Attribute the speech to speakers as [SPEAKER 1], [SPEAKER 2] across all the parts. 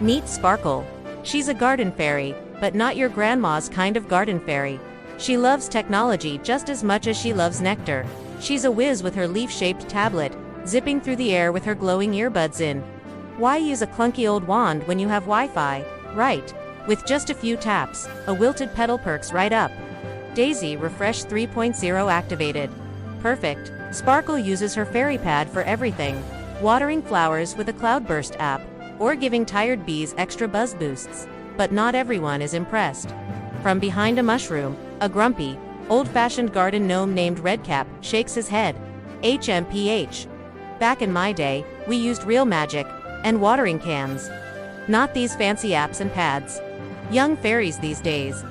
[SPEAKER 1] Meet Sparkle. She's a garden fairy, but not your grandma's kind of garden fairy. She loves technology just as much as she loves nectar. She's a whiz with her leaf-shaped tablet, zipping through the air with her glowing earbuds in. Why use a clunky old wand when you have Wi-Fi, right? With just a few taps, a wilted petal perks right up. Daisy Refresh 3.0 activated. Perfect. Sparkle uses her fairy pad for everything. Watering flowers with a cloudburst app, or giving tired bees extra buzz boosts. But not everyone is impressed. From behind a mushroom, a grumpy, old-fashioned garden gnome named Redcap shakes his head. HMPH. Back in my day, we used real magic and watering cans. Not these fancy apps and pads. Young fairies these days, ...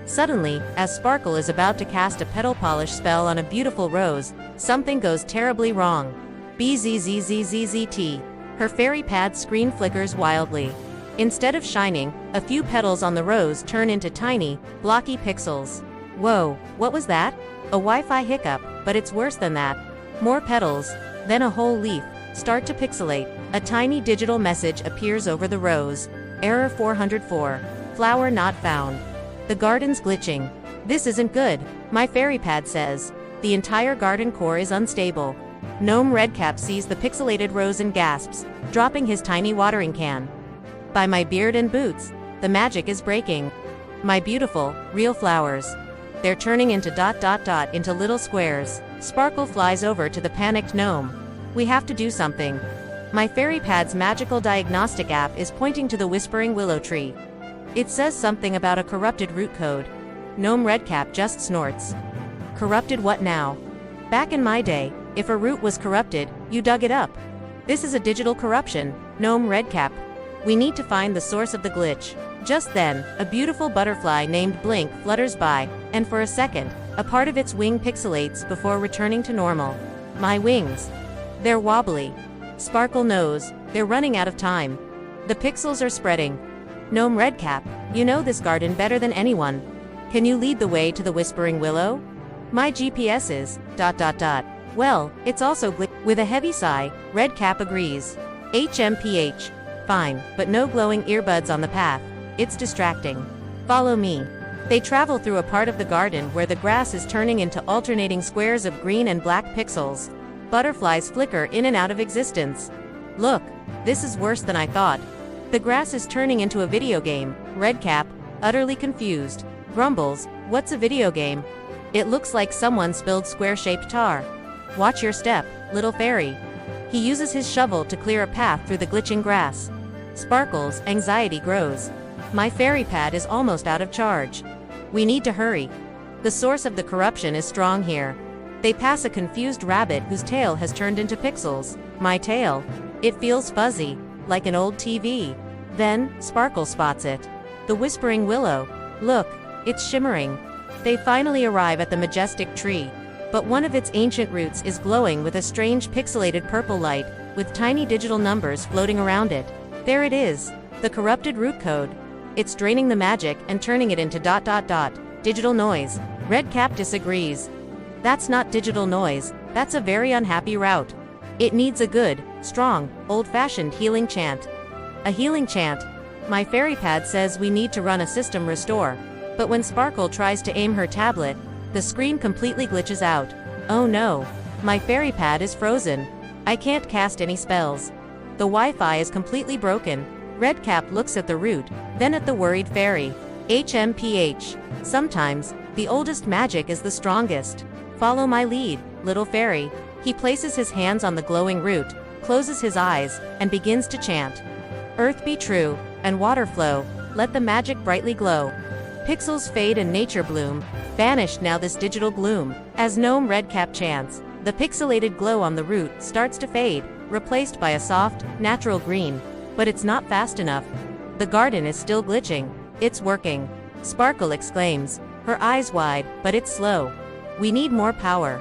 [SPEAKER 1] Suddenly, as Sparkle is about to cast a petal polish spell on a beautiful rose, something goes terribly wrong. BZZZZZT. Her fairy pad screen flickers wildly. Instead of shining, a few petals on the rose turn into tiny, blocky pixels. Whoa, what was that? A Wi-Fi hiccup, but it's worse than that. More petals, then a whole leaf, start to pixelate. A tiny digital message appears over the rose. Error 404. Flower not found. The garden's glitching. This isn't good, my fairy pad says. The entire garden core is unstable. Gnome Redcap sees the pixelated rose and gasps, dropping his tiny watering can. By my beard and boots, the magic is breaking. My beautiful, real flowers. They're turning into ... into little squares. Sparkle flies over to the panicked gnome. We have to do something. My fairy pad's magical diagnostic app is pointing to the whispering willow tree. It says something about a corrupted root code. Gnome Redcap just snorts. Corrupted what now? Back in my day, if a root was corrupted, you dug it up. This is a digital corruption, Gnome Redcap. We need to find the source of the glitch. Just then, a beautiful butterfly named Blink flutters by, and for a second, a part of its wing pixelates before returning to normal. My wings. They're wobbly. Sparkle knows, they're running out of time. The pixels are spreading. Gnome Redcap, you know this garden better than anyone. Can you lead the way to the Whispering Willow? My GPS is... Well, it's also glitchy. With a heavy sigh, Redcap agrees. HMPH. Fine, but no glowing earbuds on the path. It's distracting. Follow me. They travel through a part of the garden where the grass is turning into alternating squares of green and black pixels. Butterflies flicker in and out of existence. Look, this is worse than I thought. The grass is turning into a video game. Redcap, utterly confused, grumbles, "What's a video game?" It looks like someone spilled square-shaped tar. Watch your step, little fairy. He uses his shovel to clear a path through the glitching grass. Sparkle's anxiety grows. My fairy pad is almost out of charge. We need to hurry. The source of the corruption is strong here. They pass a confused rabbit whose tail has turned into pixels. My tail. It feels fuzzy, like an old TV. Then, Sparkle spots it. The Whispering Willow. Look, it's shimmering. They finally arrive at the majestic tree. But one of its ancient roots is glowing with a strange pixelated purple light, with tiny digital numbers floating around it. There it is, the corrupted root code. It's draining the magic and turning it into ... digital noise. Redcap disagrees. That's not digital noise, that's a very unhappy route. It needs a good, strong, old-fashioned healing chant. A healing chant. My fairy pad says we need to run a system restore. But when Sparkle tries to aim her tablet, the screen completely glitches out. Oh no, my fairy pad is frozen. I can't cast any spells. The Wi-Fi is completely broken. Redcap looks at the root, then at the worried fairy. HMPH. Sometimes, the oldest magic is the strongest. Follow my lead, little fairy. He places his hands on the glowing root, closes his eyes, and begins to chant. Earth be true, and water flow, let the magic brightly glow. Pixels fade and nature bloom, vanished now this digital gloom. As Gnome Redcap chants, the pixelated glow on the root starts to fade, replaced by a soft, natural green. But it's not fast enough. The garden is still glitching. It's working. Sparkle exclaims, her eyes wide, but it's slow. We need more power.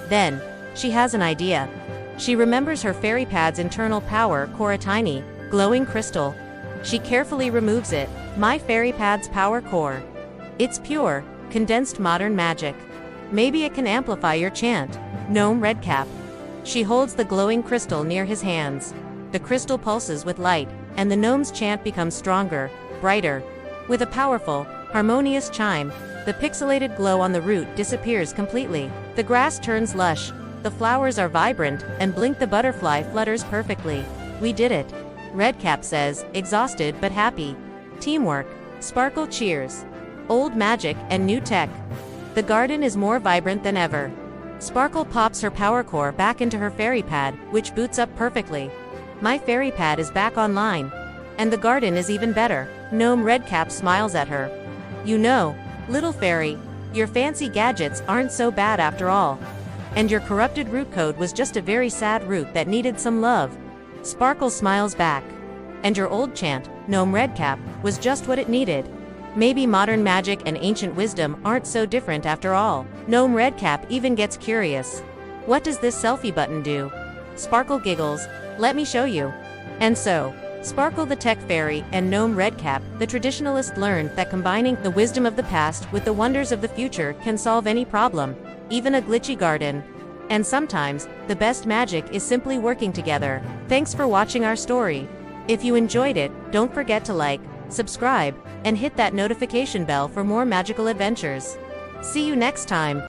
[SPEAKER 1] Then, she has an idea. She remembers her fairy pad's internal power core, a tiny, glowing crystal. She carefully removes it. My fairy pad's power core. It's pure, condensed modern magic. Maybe it can amplify your chant, Gnome Redcap. She holds the glowing crystal near his hands. The crystal pulses with light, and the gnome's chant becomes stronger, brighter. With a powerful, harmonious chime, the pixelated glow on the root disappears completely. The grass turns lush, the flowers are vibrant, and Blink the butterfly flutters perfectly. We did it. Redcap says, exhausted but happy. Teamwork. Sparkle cheers. Old magic and new tech. The garden is more vibrant than ever. Sparkle pops her power core back into her fairy pad, which boots up perfectly. My fairy pad is back online. And the garden is even better. Gnome Redcap smiles at her. You know, little fairy, your fancy gadgets aren't so bad after all. And your corrupted root code was just a very sad root that needed some love. Sparkle smiles back. And your old chant, Gnome Redcap, was just what it needed. Maybe modern magic and ancient wisdom aren't so different after all. Gnome Redcap even gets curious. What does this selfie button do? Sparkle giggles. Let me show you. And so, Sparkle the Tech Fairy and Gnome Redcap, the traditionalist, learned that combining the wisdom of the past with the wonders of the future can solve any problem, even a glitchy garden. And sometimes, the best magic is simply working together. Thanks for watching our story. If you enjoyed it, don't forget to like, subscribe, and hit that notification bell for more magical adventures. See you next time.